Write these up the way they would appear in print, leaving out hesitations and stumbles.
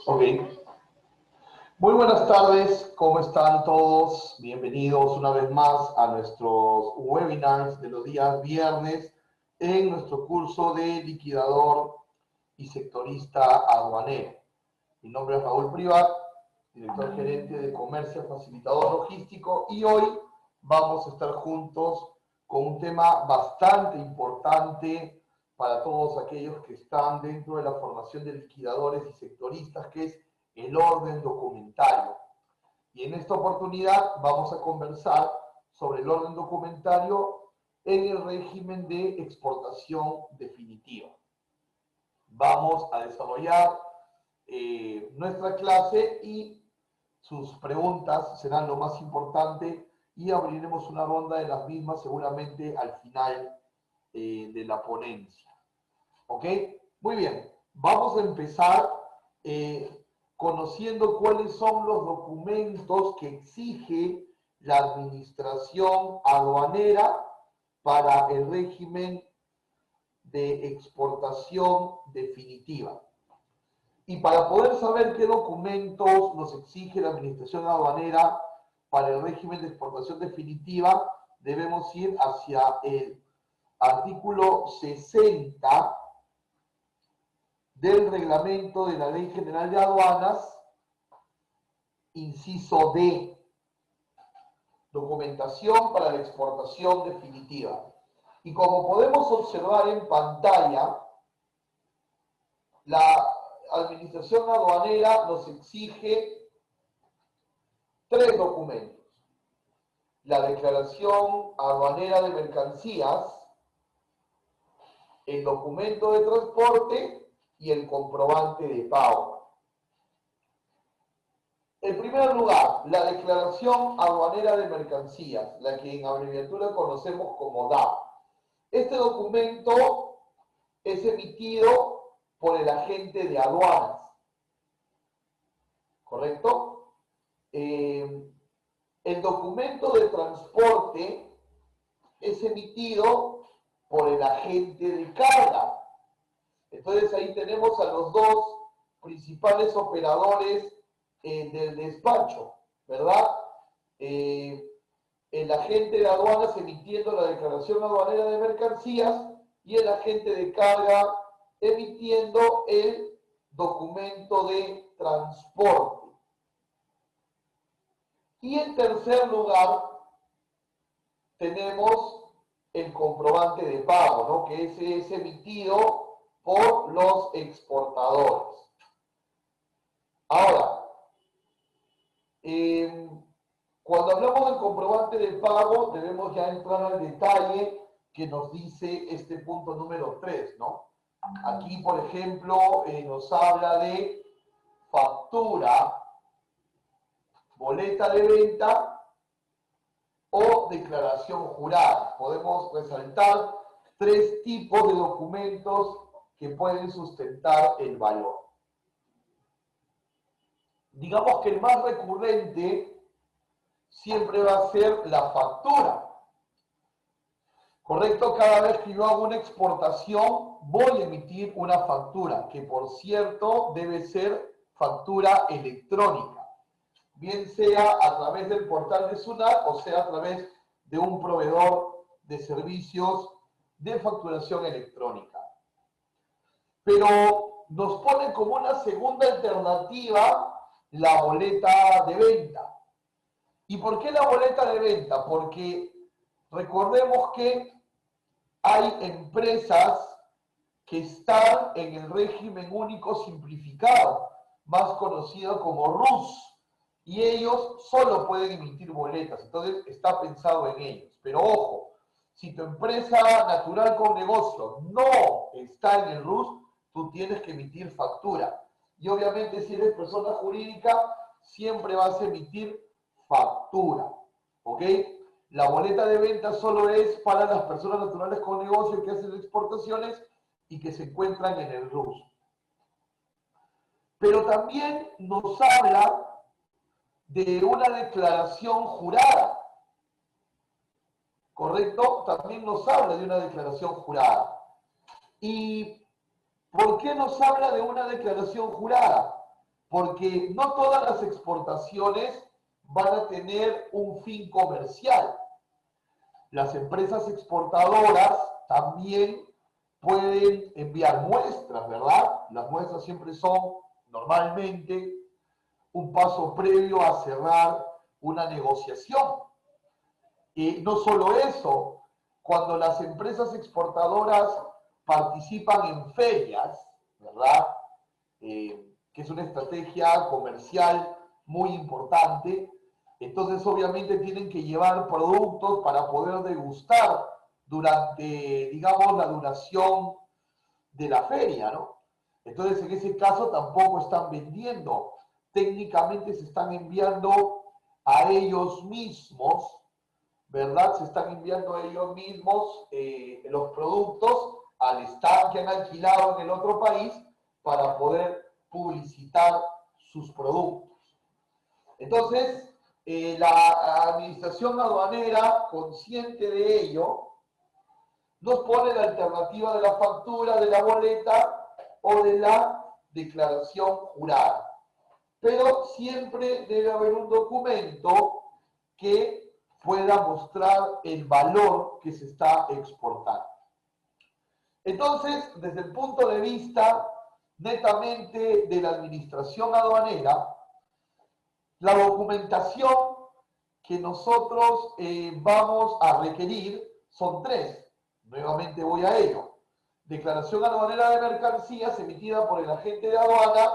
Ok. Muy buenas tardes, ¿cómo están todos? Bienvenidos una vez más a nuestros webinars de los días viernes en nuestro curso de liquidador y sectorista aduanero. Mi nombre es Raúl Privat, director gerente de comercio facilitador logístico, y hoy vamos a estar juntos con un tema bastante importante para todos aquellos que están dentro de la formación de liquidadores y sectoristas, que es el orden documentario. Y en esta oportunidad vamos a conversar sobre el orden documentario en el régimen de exportación definitiva. Vamos a desarrollar nuestra clase y sus preguntas serán lo más importante y abriremos una ronda de las mismas seguramente al final de la ponencia. ¿Ok? Muy bien, vamos a empezar conociendo cuáles son los documentos que exige la administración aduanera para el régimen de exportación definitiva. Y para poder saber qué documentos nos exige la administración aduanera para el régimen de exportación definitiva, debemos ir hacia el artículo 60 del reglamento de la Ley General de Aduanas, inciso D, documentación para la exportación definitiva. Y como podemos observar en pantalla, la administración aduanera nos exige tres documentos: la declaración aduanera de mercancías, el documento de transporte y el comprobante de pago. En primer lugar, la declaración aduanera de mercancías, la que en abreviatura conocemos como DAM. Este documento es emitido por el agente de aduanas, ¿correcto? El documento de transporte es emitido por el agente de carga. Entonces ahí tenemos a los dos principales operadores del despacho, ¿verdad? El agente de aduanas emitiendo la declaración aduanera de mercancías y el agente de carga emitiendo el documento de transporte. Y en tercer lugar tenemos el comprobante de pago, ¿no? Que ese es emitido por los exportadores. Ahora, cuando hablamos del comprobante de pago, debemos ya entrar al detalle que nos dice este punto número 3, ¿no? Aquí, por ejemplo, nos habla de factura, boleta de venta o declaración jurada. Podemos resaltar tres tipos de documentos que pueden sustentar el valor. Digamos que el más recurrente siempre va a ser la factura. ¿Correcto? Cada vez que yo hago una exportación, voy a emitir una factura, que por cierto debe ser factura electrónica, bien sea a través del portal de SUNAT o sea a través de un proveedor de servicios de facturación electrónica. Pero nos ponen como una segunda alternativa la boleta de venta. ¿Y por qué la boleta de venta? Porque recordemos que hay empresas que están en el régimen único simplificado, más conocido como RUS, y ellos solo pueden emitir boletas, entonces está pensado en ellos. Pero ojo, si tu empresa natural con negocio no está en el RUS, tú tienes que emitir factura. Y obviamente si eres persona jurídica, siempre vas a emitir factura, ¿ok? La boleta de venta solo es para las personas naturales con negocio que hacen exportaciones y que se encuentran en el RUS. Pero también nos habla de una declaración jurada, ¿correcto? También nos habla de una declaración jurada. ¿Y por qué nos habla de una declaración jurada? porque no todas las exportaciones van a tener un fin comercial. Las empresas exportadoras también pueden enviar muestras, ¿verdad? Las muestras siempre son normalmente un paso previo a cerrar una negociación. Y no solo eso, cuando las empresas exportadoras participan en ferias, ¿verdad? Que es una estrategia comercial muy importante, entonces obviamente tienen que llevar productos para poder degustar durante, digamos, la duración de la feria, ¿no? Entonces en ese caso tampoco están vendiendo, técnicamente se están enviando a ellos mismos, ¿verdad? Se están enviando a ellos mismos los productos al stand que han alquilado en el otro país para poder publicitar sus productos. Entonces, la administración aduanera, consciente de ello, nos pone la alternativa de la factura, de la boleta o de la declaración jurada. Pero siempre debe haber un documento que pueda mostrar el valor que se está exportando. Entonces, desde el punto de vista netamente de la administración aduanera, la documentación que nosotros vamos a requerir son tres. Nuevamente voy a ello. Declaración aduanera de mercancías emitida por el agente de aduana,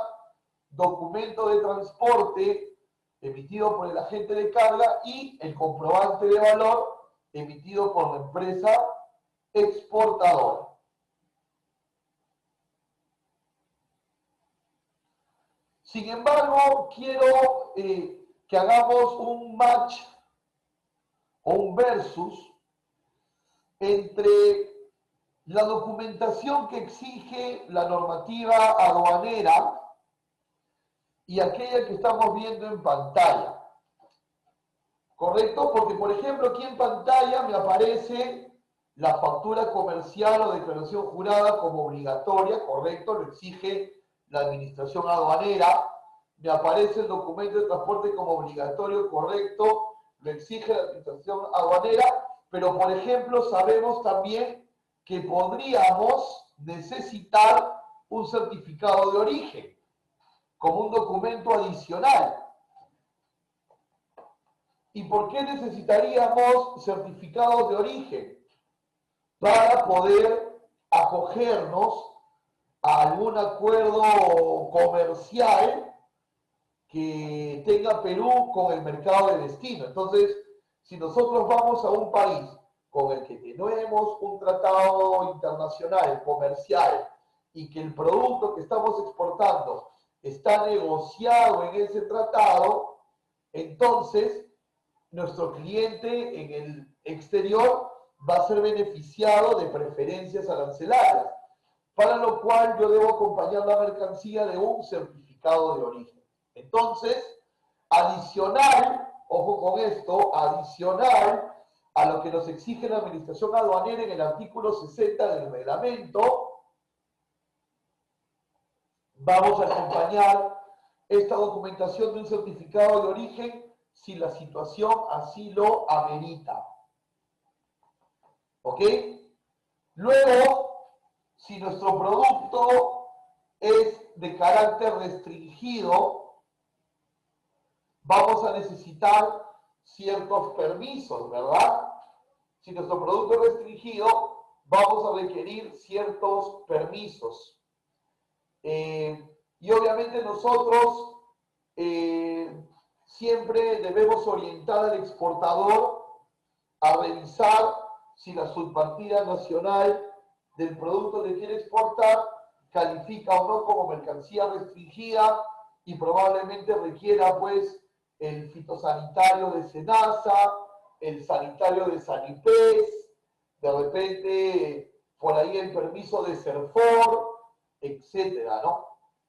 documento de transporte emitido por el agente de carga y el comprobante de valor emitido por la empresa exportadora. Sin embargo, quiero que hagamos un match o un versus entre la documentación que exige la normativa aduanera y aquella que estamos viendo en pantalla. ¿Correcto? Porque, por ejemplo, aquí en pantalla me aparece la factura comercial o declaración jurada como obligatoria, ¿correcto? Lo exige la administración aduanera. Me aparece el documento de transporte como obligatorio, ¿correcto? Lo exige la administración aduanera. Pero, por ejemplo, sabemos también que podríamos necesitar un certificado de origen como un documento adicional. ¿Y por qué necesitaríamos certificados de origen? Para poder acogernos a algún acuerdo comercial que tenga Perú con el mercado de destino. Entonces, si nosotros vamos a un país con el que tenemos un tratado internacional comercial y que el producto que estamos exportando está negociado en ese tratado, entonces nuestro cliente en el exterior va a ser beneficiado de preferencias arancelarias, para lo cual yo debo acompañar la mercancía de un certificado de origen. Entonces, adicional, ojo con esto, adicional a lo que nos exige la administración aduanera en el artículo 60 del reglamento, vamos a acompañar esta documentación de un certificado de origen si la situación así lo amerita. ¿Ok? Luego, si nuestro producto es de carácter restringido, vamos a necesitar ciertos permisos, ¿verdad? Si nuestro producto es restringido, vamos a requerir ciertos permisos. Y obviamente nosotros siempre debemos orientar al exportador a revisar si la subpartida nacional del producto que quiere exportar califica o no como mercancía restringida y probablemente requiera pues el fitosanitario de SENASA, el sanitario de Sanipes, de repente por ahí el permiso de CERFOR, etcétera, ¿no?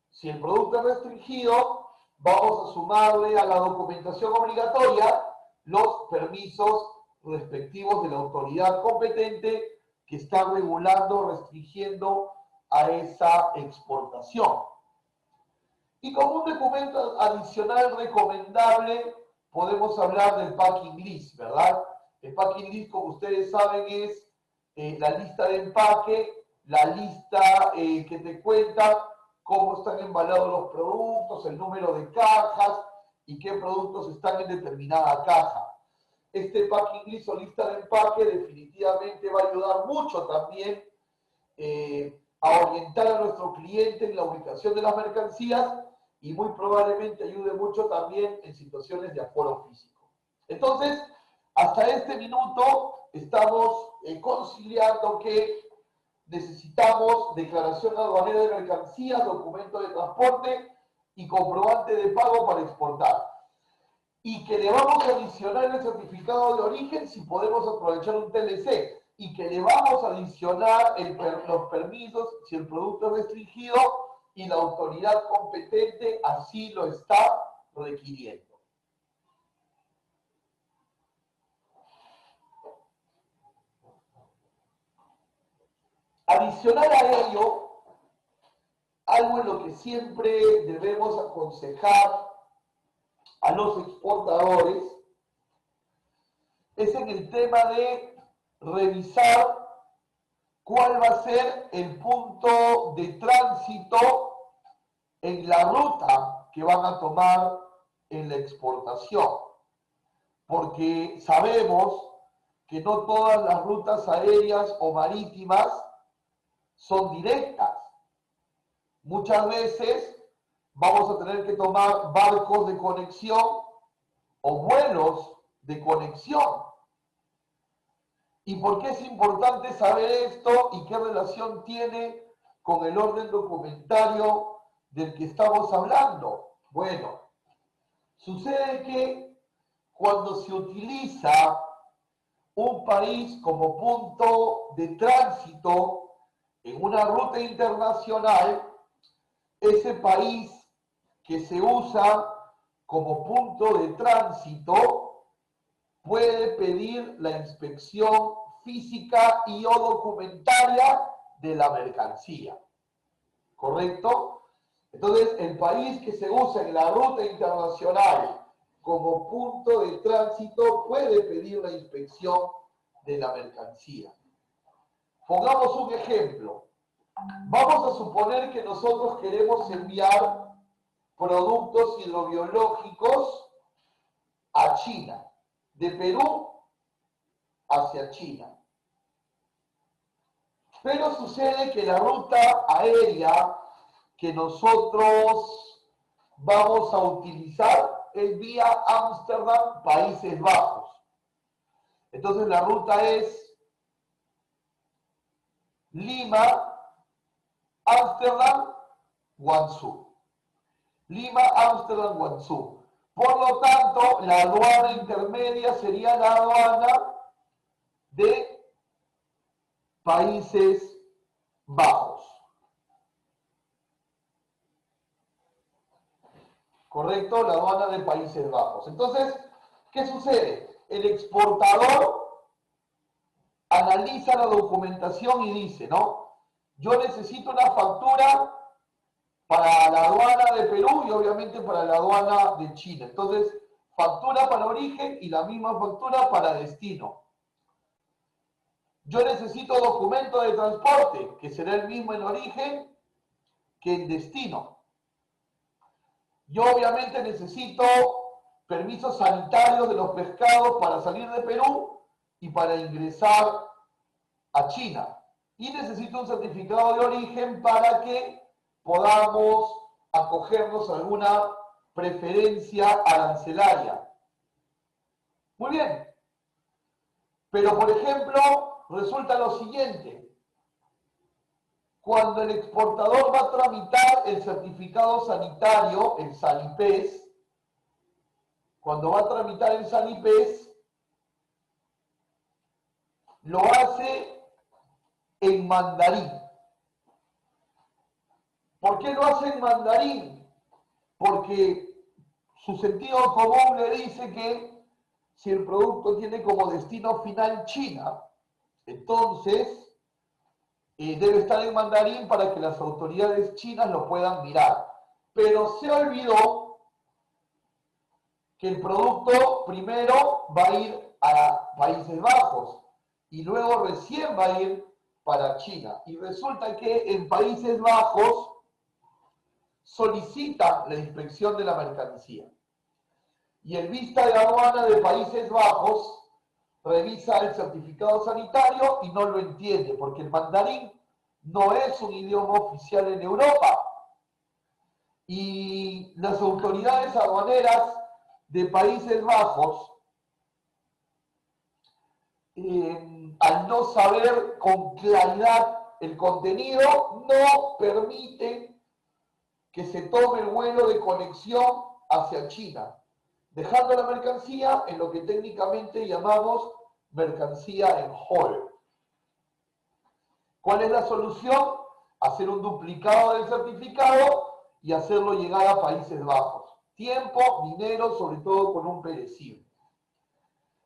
Si el producto es restringido, vamos a sumarle a la documentación obligatoria los permisos respectivos de la autoridad competente que está regulando, restringiendo a esa exportación. Y como un documento adicional recomendable, podemos hablar del packing list, ¿verdad? El packing list, como ustedes saben, es la lista de empaque, la lista que te cuenta cómo están embalados los productos, el número de cajas y qué productos están en determinada caja. Este packing list o lista de empaque definitivamente va a ayudar mucho también a orientar a nuestro cliente en la ubicación de las mercancías y muy probablemente ayude mucho también en situaciones de aforo físico. Entonces, hasta este minuto estamos conciliando que necesitamos declaración aduanera de mercancías, documento de transporte y comprobante de pago para exportar. Y que le vamos a adicionar el certificado de origen si podemos aprovechar un TLC. Y que le vamos a adicionar los permisos si el producto es restringido y la autoridad competente así lo está requiriendo. Adicional a ello, algo en lo que siempre debemos aconsejar a los exportadores es en el tema de revisar cuál va a ser el punto de tránsito en la ruta que van a tomar en la exportación. Porque sabemos que no todas las rutas aéreas o marítimas son directas. Muchas veces vamos a tener que tomar barcos de conexión o vuelos de conexión. ¿Y por qué es importante saber esto y qué relación tiene con el orden documentario del que estamos hablando? Bueno, sucede que cuando se utiliza un país como punto de tránsito en una ruta internacional, ese país que se usa como punto de tránsito puede pedir la inspección física y o documentaria de la mercancía. ¿Correcto? Entonces, el país que se usa en la ruta internacional como punto de tránsito puede pedir la inspección de la mercancía. Pongamos un ejemplo. Vamos a suponer que nosotros queremos enviar productos hidrobiológicos a China, de Perú hacia China. Pero sucede que la ruta aérea que nosotros vamos a utilizar es vía Ámsterdam, Países Bajos. Entonces la ruta es Lima, Ámsterdam, Guangzhou. Lima, Ámsterdam, Guangzhou. Por lo tanto, la aduana intermedia sería la aduana de Países Bajos. ¿Correcto? La aduana de Países Bajos. Entonces, ¿qué sucede? El exportador analiza la documentación y dice, ¿no? Yo necesito una factura para la aduana de Perú y obviamente para la aduana de China. Entonces, factura para origen y la misma factura para destino. Yo necesito documento de transporte, que será el mismo en origen que en destino. Yo obviamente necesito permisos sanitarios de los pescados para salir de Perú y para ingresar a China. Y necesito un certificado de origen para que podamos acogernos a alguna preferencia arancelaria. Muy bien. Pero, por ejemplo, resulta lo siguiente. Cuando el exportador va a tramitar el certificado sanitario, el SANIPES, cuando va a tramitar el SANIPES, lo hace en mandarín. ¿Por qué lo hace en mandarín? Porque su sentido común le dice que si el producto tiene como destino final China, entonces debe estar en mandarín para que las autoridades chinas lo puedan mirar. pero se olvidó que el producto primero va a ir a Países Bajos y luego recién va a ir para China. Y resulta que en Países Bajos solicita la inspección de la mercancía. Y el vista de aduana de Países Bajos revisa el certificado sanitario y no lo entiende, porque el mandarín no es un idioma oficial en Europa. Y las autoridades aduaneras de Países Bajos, al no saber con claridad el contenido, no permiten que se tome el vuelo de conexión hacia China, dejando la mercancía en lo que técnicamente llamamos mercancía en hold. ¿Cuál es la solución? Hacer un duplicado del certificado y hacerlo llegar a Países Bajos. Tiempo, dinero, sobre todo con un perecible.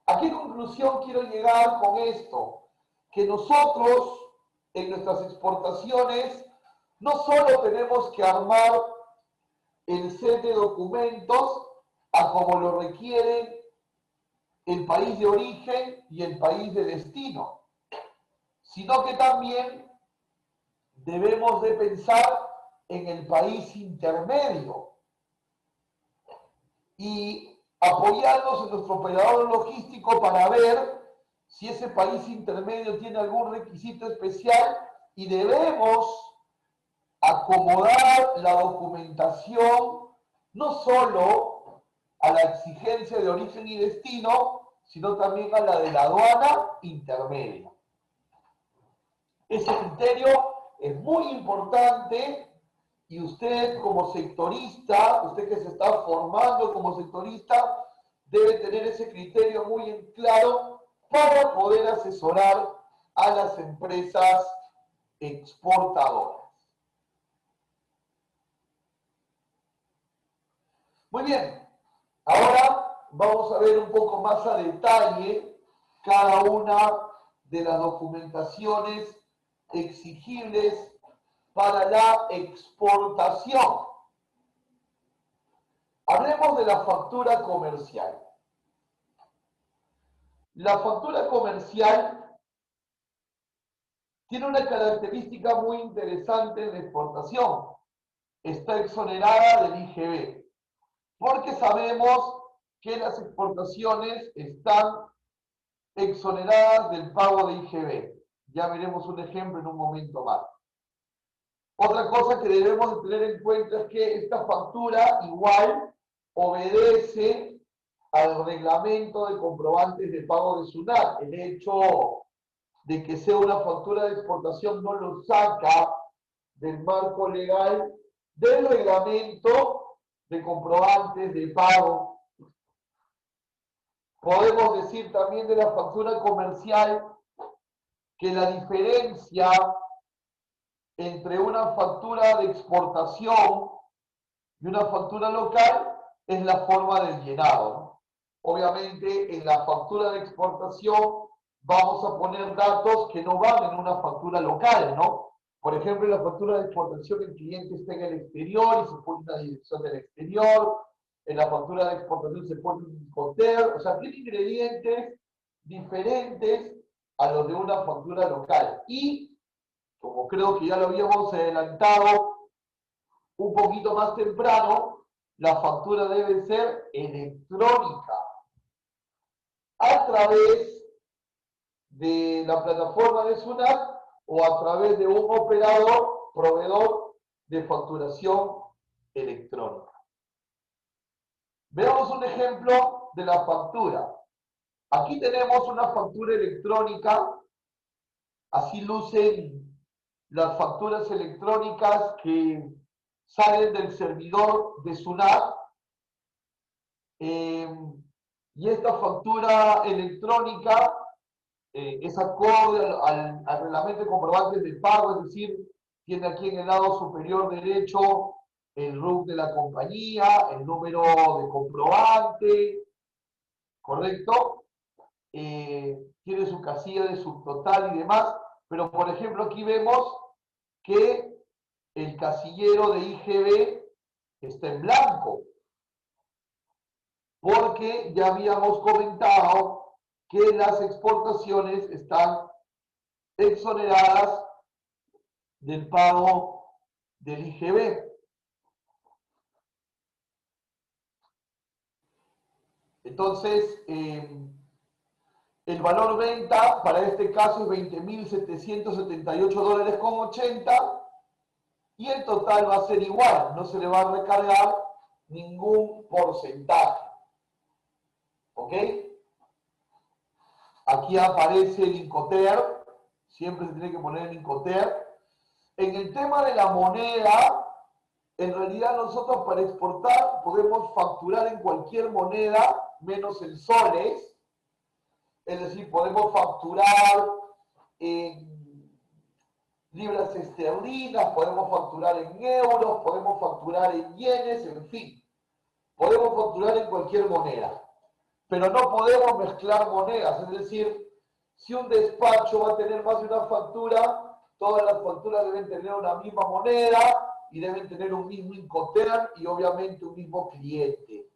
¿A qué conclusión quiero llegar con esto? Que nosotros en nuestras exportaciones no solo tenemos que armar el set de documentos a como lo requieren el país de origen y el país de destino, sino que también debemos de pensar en el país intermedio y apoyarnos en nuestro operador logístico para ver si ese país intermedio tiene algún requisito especial y debemos acomodar la documentación no solo a la exigencia de origen y destino, sino también a la de la aduana intermedia. Ese criterio es muy importante y usted como sectorista, usted que se está formando como sectorista, debe tener ese criterio muy en claro para poder asesorar a las empresas exportadoras. Muy bien, ahora vamos a ver un poco más a detalle cada una de las documentaciones exigibles para la exportación. Hablemos de la factura comercial. La factura comercial tiene una característica muy interesante en la exportación. Está exonerada del IGB, porque sabemos que las exportaciones están exoneradas del pago de IGB. Ya veremos un ejemplo en un momento más. Otra cosa que debemos de tener en cuenta es que esta factura igual obedece al reglamento de comprobantes de pago de SUNAT. El hecho de que sea una factura de exportación no lo saca del marco legal del reglamento de comprobantes de pago. Podemos decir también de la factura comercial que la diferencia entre una factura de exportación y una factura local es la forma del llenado, ¿no? Obviamente en la factura de exportación vamos a poner datos que no van en una factura local, ¿no? Por ejemplo, en la factura de exportación el cliente está en el exterior y se pone una dirección del exterior. En la factura de exportación se pone un coter, o sea, tiene ingredientes diferentes a los de una factura local. Y, como creo que ya lo habíamos adelantado un poquito más temprano, la factura debe ser electrónica a través de la plataforma de SUNAT o a través de un operador proveedor de facturación electrónica. Veamos un ejemplo de la factura. Aquí tenemos una factura electrónica, así lucen las facturas electrónicas que salen del servidor de SUNAT. Y esta factura electrónica es acorde al reglamento de comprobantes de pago, es decir, tiene aquí en el lado superior derecho el RUC de la compañía, el número de comprobante, ¿correcto? Tiene su casilla de subtotal y demás, pero por ejemplo aquí vemos que el casillero de IGB está en blanco, porque ya habíamos comentado que las exportaciones están exoneradas del pago del IGB. Entonces, el valor venta para este caso es $20.778,80 y el total va a ser igual, no se le va a recargar ningún porcentaje. ¿Ok? Aquí aparece el Incoterm, siempre se tiene que poner el Incoterm. En el tema de la moneda, en realidad nosotros para exportar podemos facturar en cualquier moneda menos en soles, es decir, podemos facturar en libras esterlinas, podemos facturar en euros, podemos facturar en yenes, en fin, podemos facturar en cualquier moneda, pero no podemos mezclar monedas, es decir, si un despacho va a tener más de una factura, todas las facturas deben tener una misma moneda y deben tener un mismo Incoterm y obviamente un mismo cliente.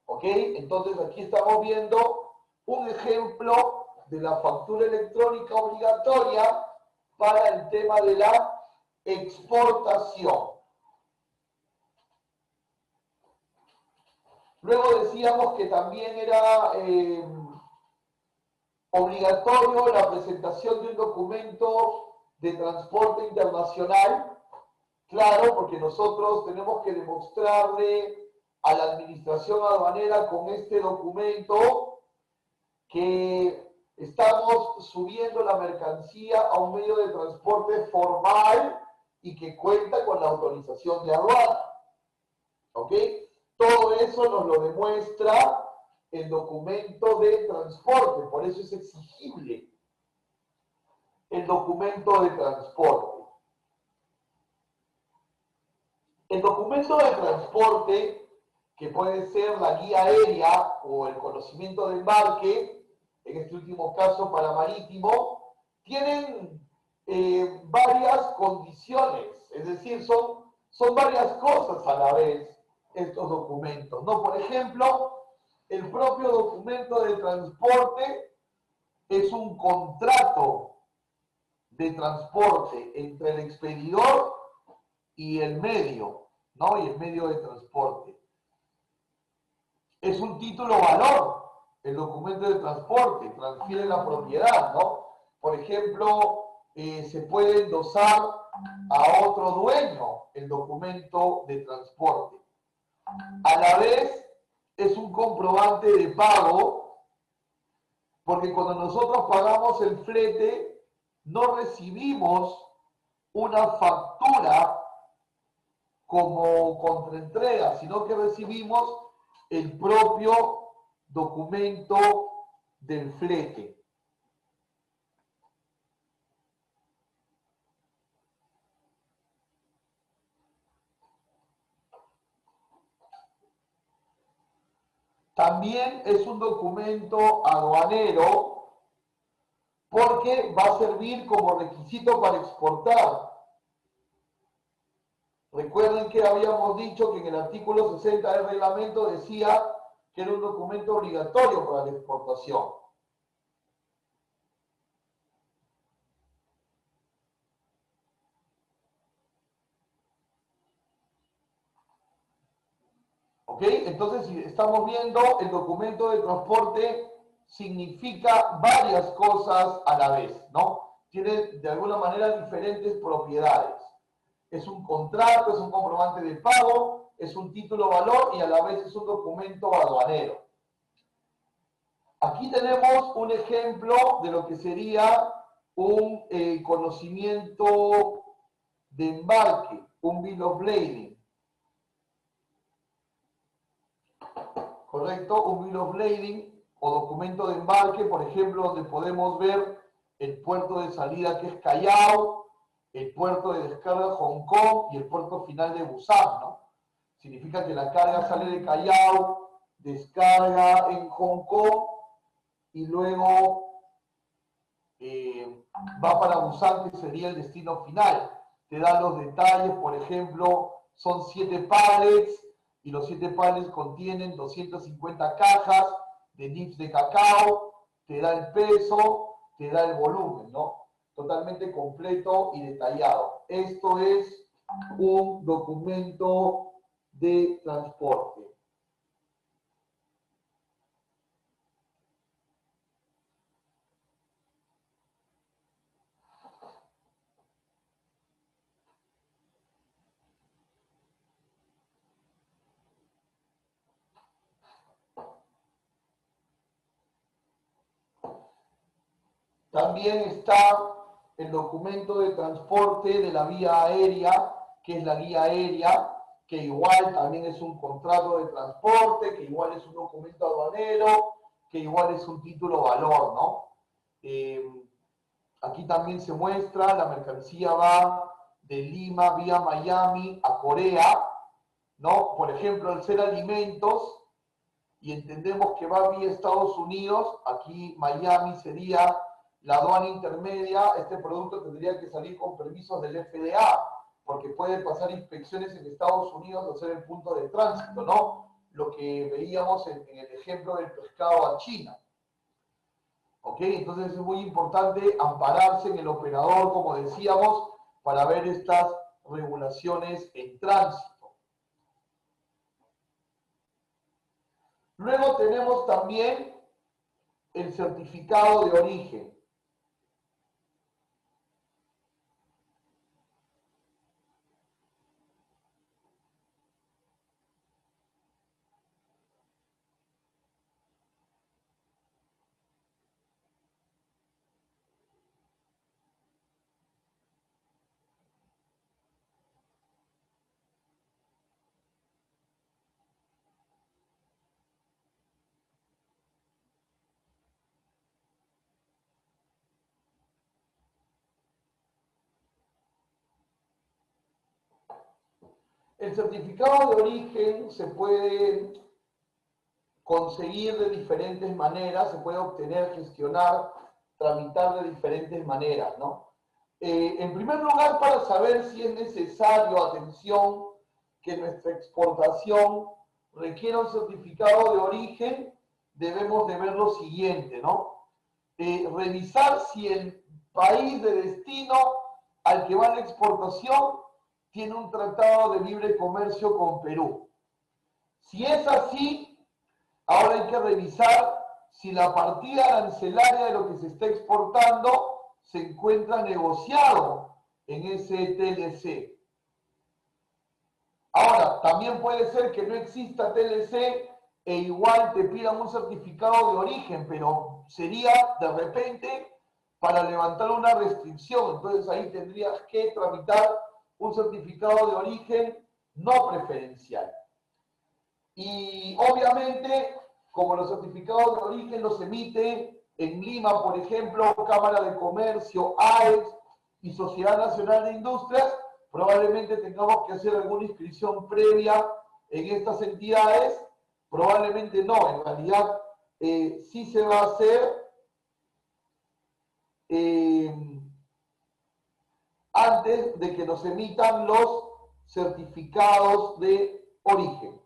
¿Ok? Entonces aquí estamos viendo un ejemplo de la factura electrónica obligatoria para el tema de la exportación. Luego decíamos que también era obligatorio la presentación de un documento de transporte internacional. Claro, porque nosotros tenemos que demostrarle a la administración aduanera con este documento que estamos subiendo la mercancía a un medio de transporte formal y que cuenta con la autorización de aduana. ¿Ok? Todo eso nos lo demuestra el documento de transporte, por eso es exigible el documento de transporte. El documento de transporte, que puede ser la guía aérea o el conocimiento de embarque, en este último caso para marítimo, tienen varias condiciones, es decir, son varias cosas a la vez estos documentos, ¿no? Por ejemplo, el propio documento de transporte es un contrato de transporte entre el expedidor y el medio, ¿no? Y el medio de transporte. Es un título valor, el documento de transporte, transfiere la propiedad, ¿no? Por ejemplo, se puede endosar a otro dueño el documento de transporte. A la vez, es un comprobante de pago, porque cuando nosotros pagamos el flete, no recibimos una factura como contraentrega, sino que recibimos el propio documento del flete. También es un documento aduanero porque va a servir como requisito para exportar. Recuerden que habíamos dicho que en el artículo 60 del reglamento decía que era un documento obligatorio para la exportación. ¿Ok? Entonces, si estamos viendo, el documento de transporte significa varias cosas a la vez, ¿no? Tiene de alguna manera diferentes propiedades. Es un contrato, es un comprobante de pago, es un título valor y a la vez es un documento aduanero. Aquí tenemos un ejemplo de lo que sería un conocimiento de embarque, un bill of lading. ¿Correcto? Un bill of lading o documento de embarque, por ejemplo, donde podemos ver el puerto de salida que es Callao, el puerto de descarga Hong Kong y el puerto final de Busan, ¿no? Significa que la carga sale de Callao, descarga en Hong Kong y luego va para Busan, que sería el destino final. Te dan los detalles, por ejemplo, son 7 pallets y los 7 pallets contienen 250 cajas de nibs de cacao, te da el peso, te da el volumen, ¿no? Totalmente completo y detallado. Esto es un documento de transporte. También está el documento de transporte de la vía aérea, que es la guía aérea, que igual también es un contrato de transporte, que igual es un documento aduanero, que igual es un título valor, ¿no? Aquí también se muestra, la mercancía va de Lima vía Miami a Corea, ¿no? Por ejemplo, al ser alimentos, y entendemos que va vía Estados Unidos, aquí Miami sería la aduana intermedia, este producto tendría que salir con permisos del FDA, porque puede pasar inspecciones en Estados Unidos o ser el punto de tránsito, ¿no? Lo que veíamos en el ejemplo del pescado a China. ¿Ok? Entonces es muy importante ampararse en el operador, como decíamos, para ver estas regulaciones en tránsito. Luego tenemos también el certificado de origen. El certificado de origen se puede conseguir de diferentes maneras, se puede obtener, gestionar, tramitar de diferentes maneras, ¿no? En primer lugar, para saber si es necesario, atención, que nuestra exportación requiera un certificado de origen, debemos de ver lo siguiente, ¿no? Revisar si el país de destino al que va la exportación tiene un tratado de libre comercio con Perú. Si es así, ahora hay que revisar si la partida arancelaria de lo que se está exportando se encuentra negociado en ese TLC. Ahora, también puede ser que no exista TLC e igual te pidan un certificado de origen, pero sería de repente para levantar una restricción. Entonces ahí tendrías que tramitar un certificado de origen no preferencial. Y obviamente, como los certificados de origen los emite en Lima, por ejemplo, Cámara de Comercio, AEX y Sociedad Nacional de Industrias, probablemente tengamos que hacer alguna inscripción previa en estas entidades, probablemente no, en realidad sí se va a hacer antes de que nos emitan los certificados de origen.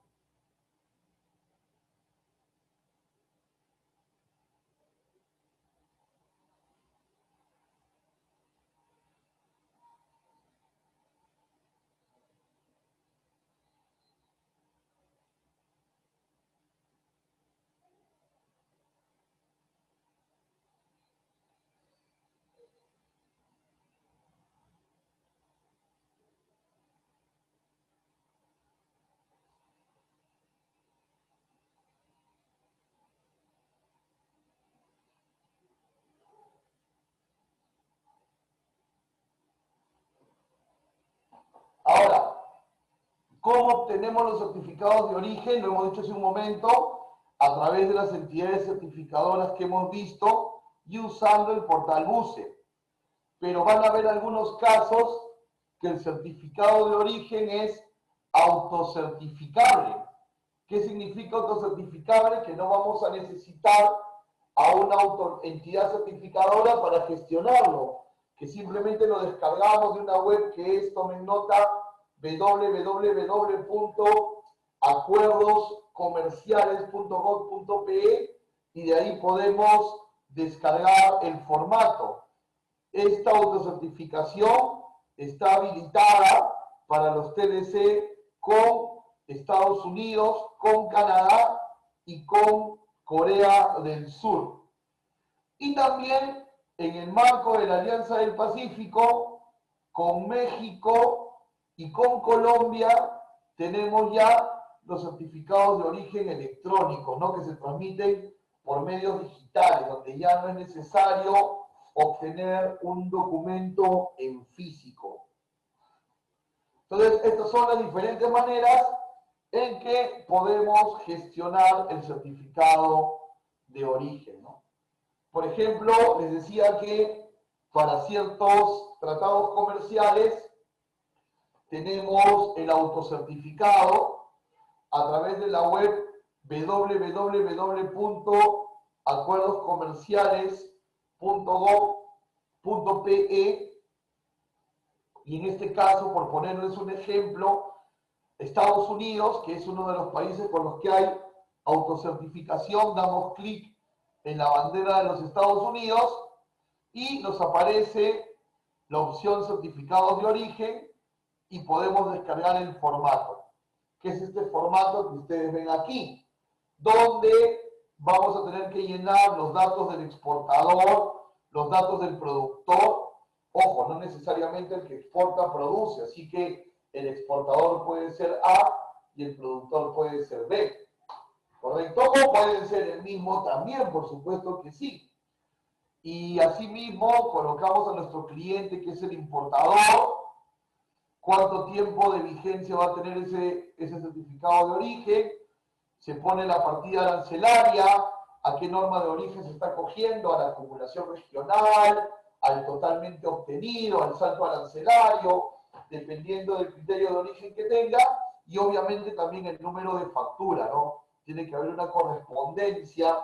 Ahora, ¿cómo obtenemos los certificados de origen? Lo hemos dicho hace un momento, a través de las entidades certificadoras que hemos visto y usando el portal BUCE. Pero van a haber algunos casos que el certificado de origen es autocertificable. ¿Qué significa autocertificable? Que no vamos a necesitar a una entidad certificadora para gestionarlo, que simplemente lo descargamos de una web que es, tomen nota, www.acuerdoscomerciales.gov.pe y de ahí podemos descargar el formato. Esta autocertificación está habilitada para los TLC con Estados Unidos, con Canadá y con Corea del Sur. Y también en el marco de la Alianza del Pacífico, con México y con Colombia, tenemos ya los certificados de origen electrónicos, ¿no? Que se transmiten por medios digitales, donde ya no es necesario obtener un documento en físico. Entonces, estas son las diferentes maneras en que podemos gestionar el certificado de origen, ¿no? Por ejemplo, les decía que para ciertos tratados comerciales tenemos el autocertificado a través de la web www.acuerdoscomerciales.gov.pe y en este caso, por ponerles un ejemplo, Estados Unidos, que es uno de los países con los que hay autocertificación, damos clic en la bandera de los Estados Unidos y nos aparece la opción certificados de origen y podemos descargar el formato, que es este formato que ustedes ven aquí, donde vamos a tener que llenar los datos del exportador, los datos del productor. Ojo, no necesariamente el que exporta produce, así que el exportador puede ser A y el productor puede ser B. ¿Correcto? O pueden ser el mismo también, por supuesto que sí. Y asimismo colocamos a nuestro cliente, que es el importador, cuánto tiempo de vigencia va a tener ese certificado de origen, se pone la partida arancelaria, a qué norma de origen se está cogiendo, a la acumulación regional, al totalmente obtenido, al salto arancelario, dependiendo del criterio de origen que tenga, y obviamente también el número de factura, ¿no? Tiene que haber una correspondencia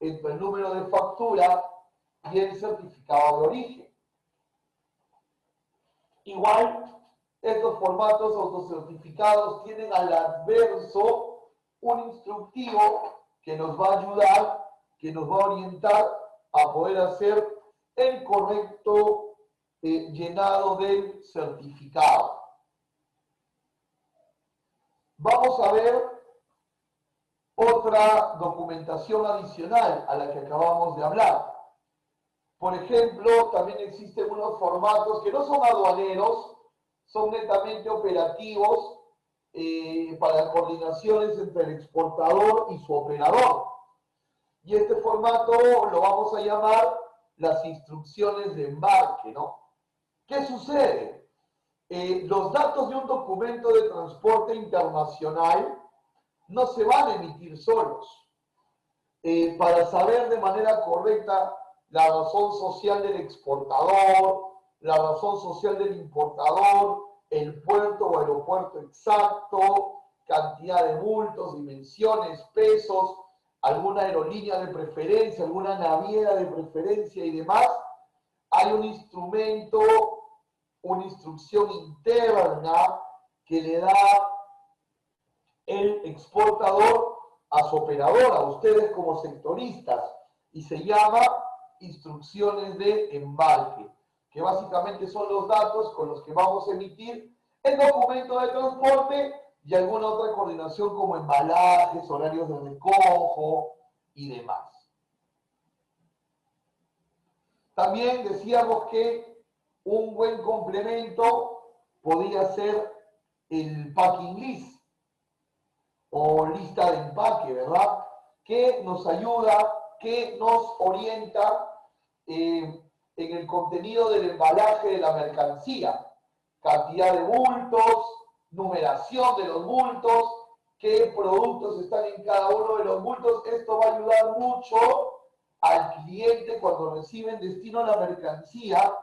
entre el número de factura y el certificado de origen. Igual, estos formatos autocertificados tienen al adverso un instructivo que nos va a ayudar, que nos va a orientar a poder hacer el correcto llenado del certificado. Vamos a ver otra documentación adicional a la que acabamos de hablar. Por ejemplo, también existen unos formatos que no son aduaneros, son netamente operativos para coordinaciones entre el exportador y su operador. Y este formato lo vamos a llamar las instrucciones de embarque, ¿no? ¿Qué sucede? Los datos de un documento de transporte internacional no se van a emitir solos. Para saber de manera correcta la razón social del exportador, la razón social del importador, el puerto o aeropuerto exacto, cantidad de bultos, dimensiones, pesos, alguna aerolínea de preferencia, alguna naviera de preferencia y demás, hay un instrumento, una instrucción interna que le da el exportador a su operador, a ustedes como sectoristas, y se llama instrucciones de embarque, que básicamente son los datos con los que vamos a emitir el documento de transporte y alguna otra coordinación como embalajes, horarios de recojo y demás. También decíamos que un buen complemento podría ser el packing list o lista de empaque, ¿verdad? Que nos ayuda, que nos orienta en el contenido del embalaje de la mercancía, cantidad de bultos, numeración de los bultos, qué productos están en cada uno de los bultos. Esto va a ayudar mucho al cliente cuando recibe en destino la mercancía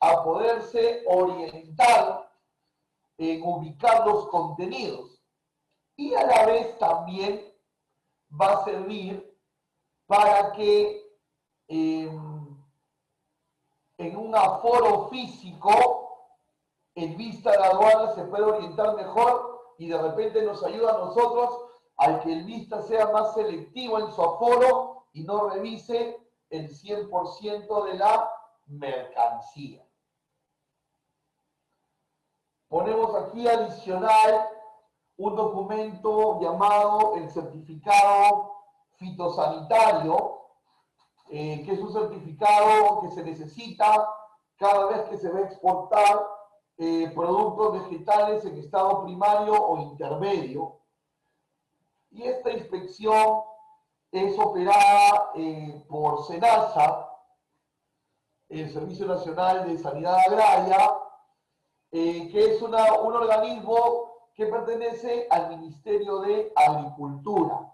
a poderse orientar en ubicar los contenidos. Y a la vez también va a servir para que en un aforo físico en vista de la aduana se puede orientar mejor y de repente nos ayuda a nosotros al que el vista sea más selectivo en su aforo y no revise el 100% de la mercancía. Ponemos aquí adicional un documento llamado el certificado fitosanitario, que es un certificado que se necesita cada vez que se va a exportar productos vegetales en estado primario o intermedio. Y esta inspección es operada por SENASA, el Servicio Nacional de Sanidad Agraria, que es un organismo que pertenece al Ministerio de Agricultura.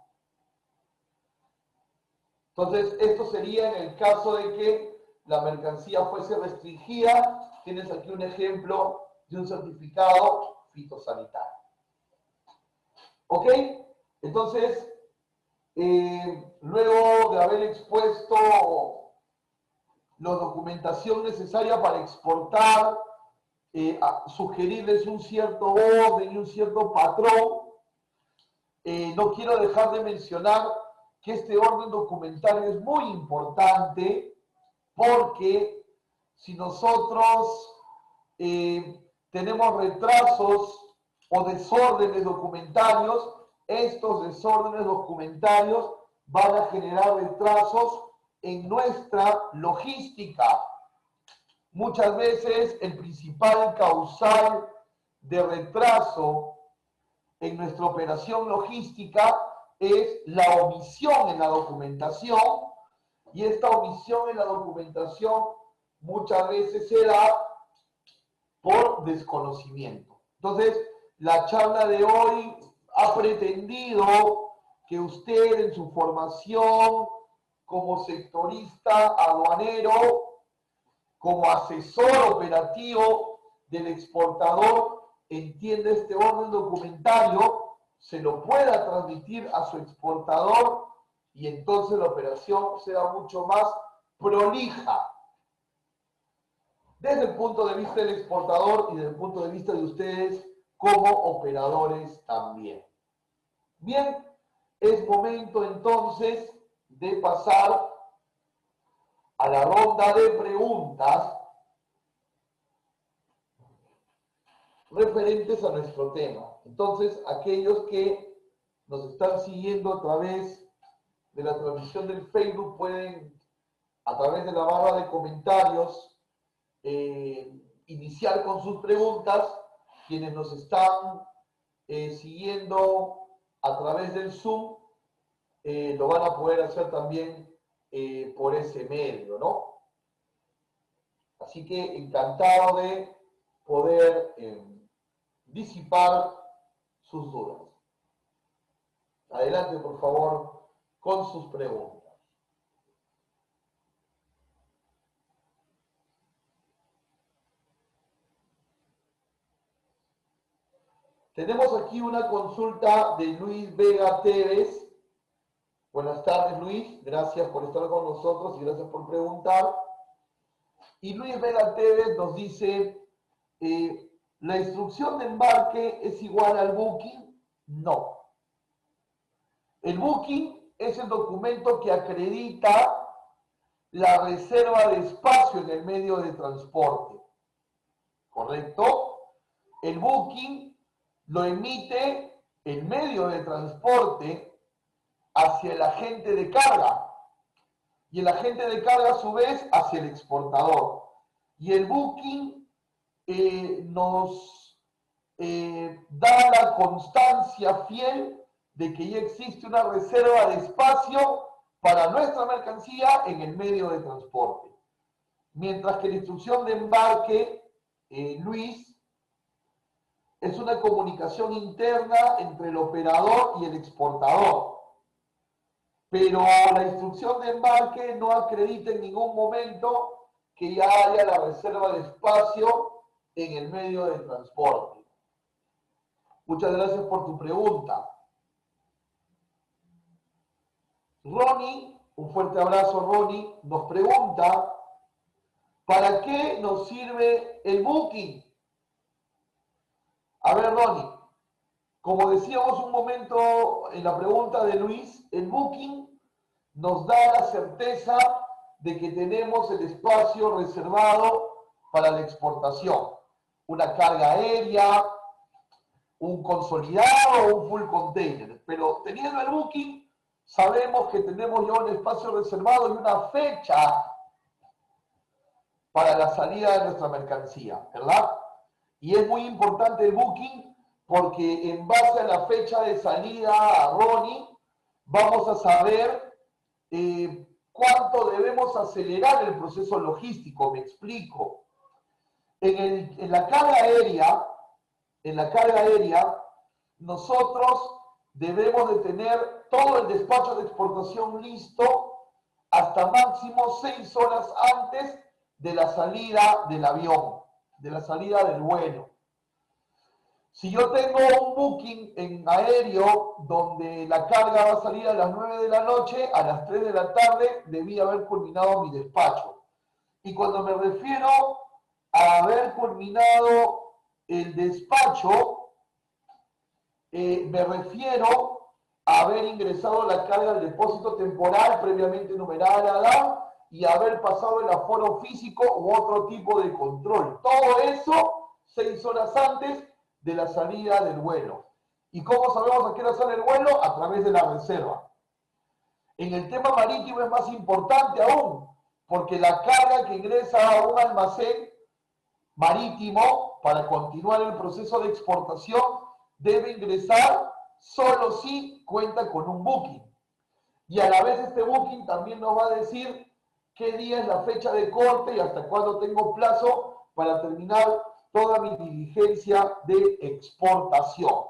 Entonces, esto sería en el caso de que la mercancía fuese restringida. Tienes aquí un ejemplo de un certificado fitosanitario. ¿Ok? Entonces, luego de haber expuesto la documentación necesaria para exportar, sugerirles un cierto orden y un cierto patrón, no quiero dejar de mencionar que este orden documentario es muy importante porque si nosotros tenemos retrasos o desórdenes documentarios, estos desórdenes documentarios van a generar retrasos en nuestra logística. Muchas veces el principal causal de retraso en nuestra operación logística es la omisión en la documentación, y esta omisión en la documentación muchas veces se da por desconocimiento. Entonces, la charla de hoy ha pretendido que usted en su formación como sectorista aduanero, como asesor operativo del exportador, entienda este orden documentario, se lo pueda transmitir a su exportador y entonces la operación sea mucho más prolija desde el punto de vista del exportador y desde el punto de vista de ustedes como operadores también. Bien, es momento entonces de pasar a la ronda de preguntas referentes a nuestro tema. Entonces, aquellos que nos están siguiendo a través de la transmisión del Facebook pueden, a través de la barra de comentarios, iniciar con sus preguntas. Quienes nos están siguiendo a través del Zoom lo van a poder hacer también por ese medio, ¿no? Así que encantado de poder disipar sus dudas. Adelante, por favor, con sus preguntas. Tenemos aquí una consulta de Luis Vega Tevez. Buenas tardes, Luis. Gracias por estar con nosotros y gracias por preguntar. Y Luis Vega Tevez nos dice, ¿la instrucción de embarque es igual al booking? No. El booking es el documento que acredita la reserva de espacio en el medio de transporte. ¿Correcto? El booking lo emite el medio de transporte hacia el agente de carga y el agente de carga a su vez hacia el exportador. Y el booking nos da la constancia fiel de que ya existe una reserva de espacio para nuestra mercancía en el medio de transporte. Mientras que la instrucción de embarque, Luis, es una comunicación interna entre el operador y el exportador. Pero la instrucción de embarque no acredita en ningún momento que ya haya la reserva de espacio en el medio de transporte. Muchas gracias por tu pregunta. Ronnie, un fuerte abrazo, Ronnie, nos pregunta, ¿para qué nos sirve el booking? A ver, Ronnie, como decíamos un momento en la pregunta de Luis, el booking nos da la certeza de que tenemos el espacio reservado para la exportación. Una carga aérea, un consolidado o un full container. Pero teniendo el booking, sabemos que tenemos ya un espacio reservado y una fecha para la salida de nuestra mercancía, ¿verdad? Y es muy importante el booking porque en base a la fecha de salida, Ronnie, vamos a saber cuánto debemos acelerar el proceso logístico. Me explico. En la carga aérea, nosotros debemos de tener todo el despacho de exportación listo hasta máximo 6 horas antes de la salida del avión, de la salida del vuelo. Si yo tengo un booking en aéreo donde la carga va a salir a las 9 de la noche, a las 3 de la tarde debí haber culminado mi despacho. Y cuando me refiero a haber culminado el despacho, me refiero a haber ingresado la carga al depósito temporal previamente numerada y haber pasado el aforo físico u otro tipo de control. Todo eso 6 horas antes de la salida del vuelo. ¿Y cómo sabemos a qué hora sale el vuelo? A través de la reserva. En el tema marítimo es más importante aún, porque la carga que ingresa a un almacén marítimo para continuar el proceso de exportación debe ingresar solo si cuenta con un booking. Y a la vez este booking también nos va a decir qué día es la fecha de corte y hasta cuándo tengo plazo para terminar toda mi diligencia de exportación.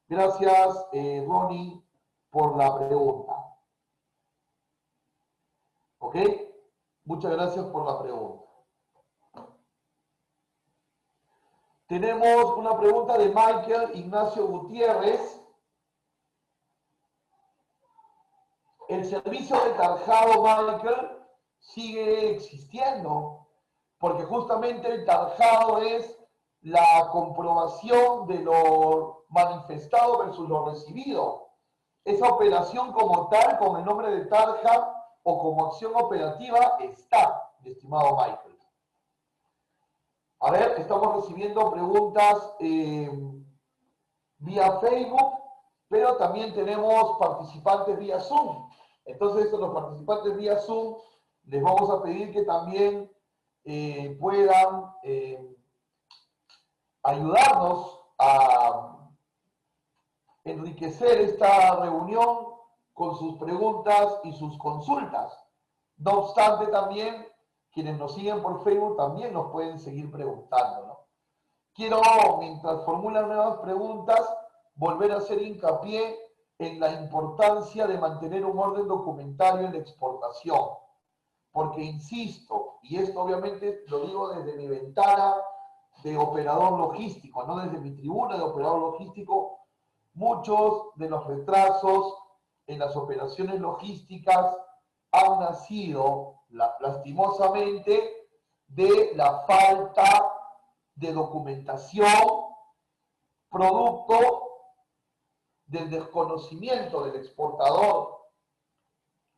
Gracias, Ronnie, por la pregunta. ¿Ok? Muchas gracias por la pregunta. Tenemos una pregunta de Michael Ignacio Gutiérrez. El servicio de tarjado, Michael, sigue existiendo, porque justamente el tarjado es la comprobación de lo manifestado versus lo recibido. Esa operación como tal, con el nombre de tarja o como acción operativa, está, mi estimado Michael. A ver, estamos recibiendo preguntas vía Facebook, pero también tenemos participantes vía Zoom. Entonces, a los participantes vía Zoom les vamos a pedir que también puedan ayudarnos a enriquecer esta reunión con sus preguntas y sus consultas. No obstante, también quienes nos siguen por Facebook también nos pueden seguir preguntando, ¿no? Quiero, mientras formulan nuevas preguntas, volver a hacer hincapié en la importancia de mantener un orden documentario en la exportación. Porque, insisto, y esto obviamente lo digo desde mi ventana de operador logístico, no desde mi tribuna de operador logístico, muchos de los retrasos en las operaciones logísticas han nacido, lastimosamente, de la falta de documentación, producto del desconocimiento del exportador.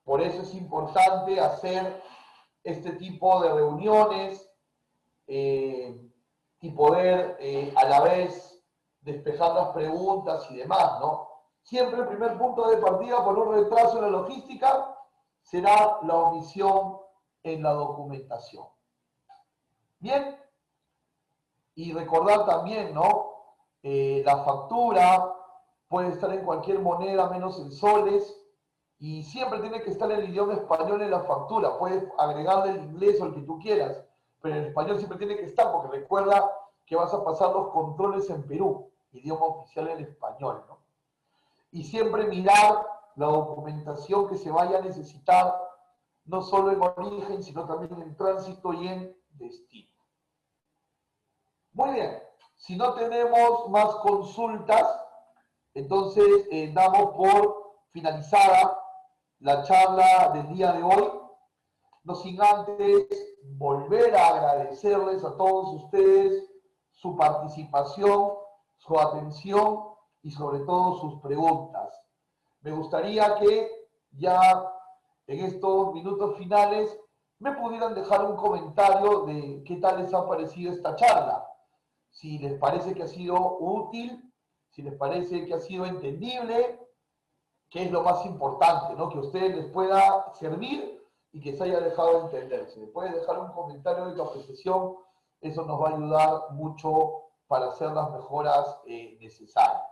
Por eso es importante hacer este tipo de reuniones y poder a la vez despejar las preguntas y demás, ¿no? Siempre el primer punto de partida por un retraso en la logística será la omisión en la documentación. Bien. Y recordar también, ¿no? La factura puede estar en cualquier moneda menos en soles y siempre tiene que estar en el idioma español en la factura. Puedes agregarle el inglés o el que tú quieras, pero en español siempre tiene que estar porque recuerda que vas a pasar los controles en Perú, idioma oficial en español, ¿no? Y siempre mirar la documentación que se vaya a necesitar, no solo en origen, sino también en tránsito y en destino. Muy bien, si no tenemos más consultas, entonces damos por finalizada la charla del día de hoy. No sin antes volver a agradecerles a todos ustedes su participación su atención y sobre todo sus preguntas. Me gustaría que ya en estos minutos finales me pudieran dejar un comentario de qué tal les ha parecido esta charla. Si les parece que ha sido útil, si les parece que ha sido entendible, que es lo más importante, ¿no? Que a ustedes les pueda servir y que se haya dejado entender. Si me pueden dejar un comentario de tu apreciación, eso nos va a ayudar mucho para hacer las mejoras necesarias.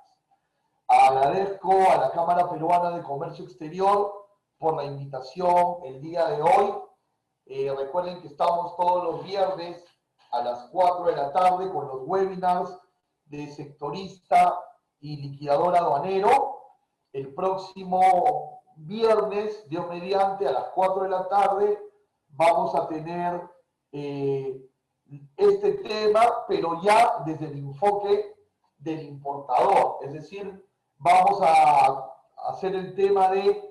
Agradezco a la Cámara Peruana de Comercio Exterior por la invitación el día de hoy. Recuerden que estamos todos los viernes a las 4 de la tarde con los webinars de sectorista y liquidador aduanero. El próximo viernes, Dios mediante, a las 4 de la tarde, vamos a tener este tema, pero ya desde el enfoque del importador. Es decir, vamos a hacer el tema de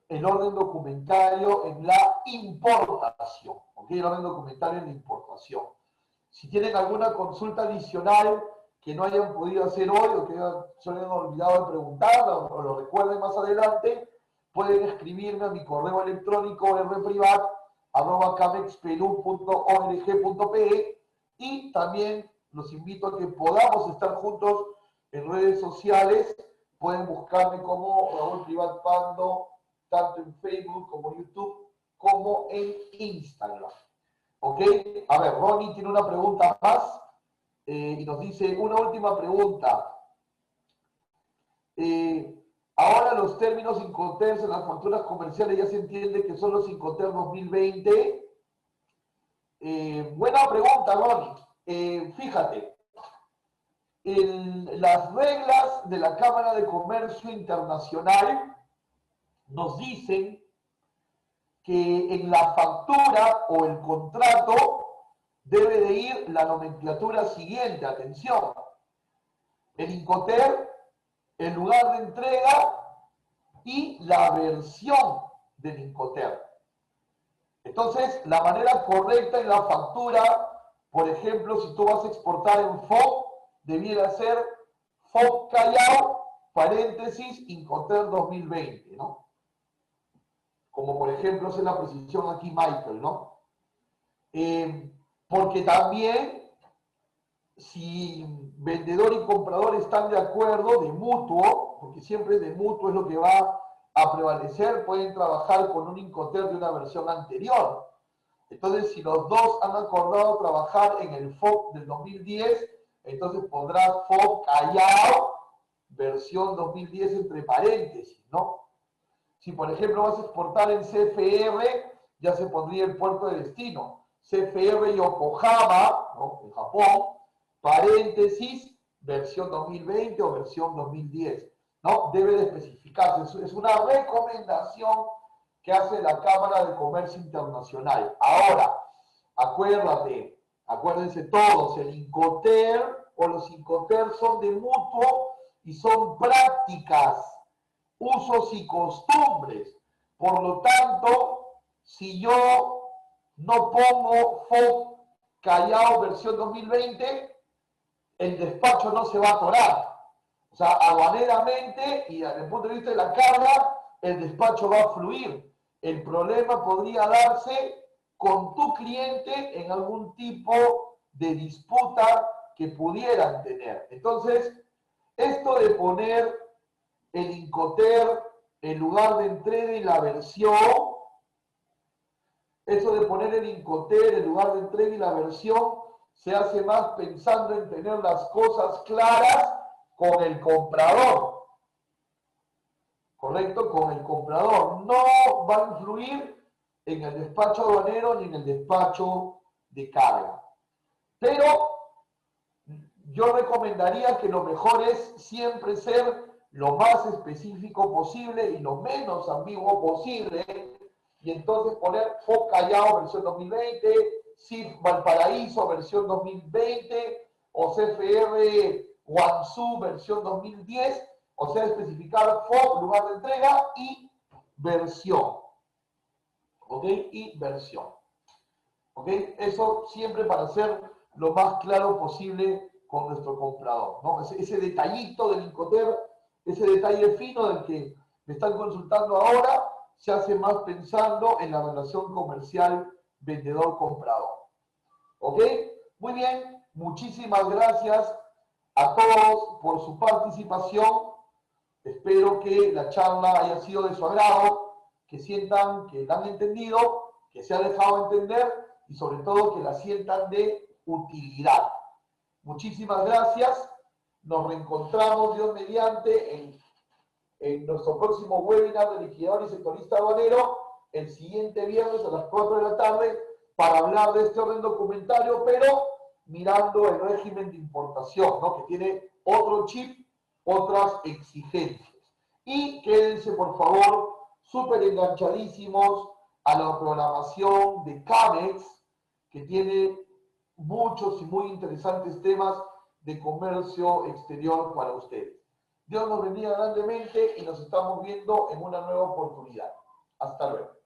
el orden documentario en la importación. ¿Ok? El orden documentario en la importación. Si tienen alguna consulta adicional que no hayan podido hacer hoy o que se hayan olvidado de preguntar o lo recuerden más adelante, pueden escribirme a mi correo electrónico rprivat@camexperú.org.pe y también los invito a que podamos estar juntos en redes sociales. Pueden buscarme como Raúl Privat Pando, tanto en Facebook como YouTube, como en Instagram. ¿Ok? A ver, Ronnie tiene una pregunta más y nos dice, una última pregunta. Ahora los términos Incoterms en las facturas comerciales ya se entiende que son los Incoterms 2020. Buena pregunta, Ronnie. Fíjate, las reglas de la Cámara de Comercio Internacional nos dicen que en la factura o el contrato debe de ir la nomenclatura siguiente, atención, el Incoterm, el lugar de entrega y la versión del Incoterm. Entonces, la manera correcta en la factura, por ejemplo, si tú vas a exportar en FOB, debiera ser FOB Callao, paréntesis, Incoterm 2020, ¿no? Como por ejemplo es la precisión aquí Michael, ¿no? Porque también, si vendedor y comprador están de acuerdo, de mutuo, porque siempre de mutuo es lo que va a prevalecer, pueden trabajar con un Incoterm de una versión anterior. Entonces, si los dos han acordado trabajar en el FOB del 2010, entonces pondrá FOB Callao, versión 2010 entre paréntesis, ¿no? Si, por ejemplo, vas a exportar en CFR, ya se pondría el puerto de destino. CFR Yokohama, ¿no? En Japón, paréntesis, versión 2020 o versión 2010. ¿No? Debe de especificarse. Es una recomendación que hace la Cámara de Comercio Internacional. Ahora, acuérdense todos, el Incoterm o los Incoterm son de mutuo y son prácticas, usos y costumbres. Por lo tanto, si yo no pongo FOB Callao versión 2020, el despacho no se va a atorar. O sea, aduaneramente y desde el punto de vista de la carga, el despacho va a fluir. El problema podría darse con tu cliente en algún tipo de disputa que pudieran tener. Entonces, esto de poner el Incoterm, el lugar de entrega y la versión, eso de poner el Incoterm, el lugar de entrega y la versión, se hace más pensando en tener las cosas claras con el comprador. ¿Correcto? Con el comprador. No va a influir en el despacho aduanero ni en el despacho de carga. Pero yo recomendaría que lo mejor es siempre ser lo más específico posible y lo menos ambiguo posible, y entonces poner FOB Callao versión 2020, CIF Valparaíso versión 2020 o CFR Guangzhou versión 2010, o sea, especificar FOB, lugar de entrega y versión. ¿Ok? Y versión. ¿Ok? Eso siempre para ser lo más claro posible con nuestro comprador, ¿no? Ese detallito del Incoterm, ese detalle fino del que me están consultando ahora, se hace más pensando en la relación comercial vendedor-comprador. ¿Ok? Muy bien, muchísimas gracias a todos por su participación. Espero que la charla haya sido de su agrado, que sientan que la han entendido, que se ha dejado entender y sobre todo que la sientan de utilidad. Muchísimas gracias. Nos reencontramos, Dios mediante, en nuestro próximo webinar de liquidador y sectorista aduanero el siguiente viernes a las 4 de la tarde para hablar de este orden documentario, pero mirando el régimen de importación, ¿no? Que tiene otro chip, otras exigencias. Y quédense, por favor, súper enganchadísimos a la programación de CAMEX, que tiene muchos y muy interesantes temas de comercio exterior para ustedes. Dios nos bendiga grandemente y nos estamos viendo en una nueva oportunidad. Hasta luego.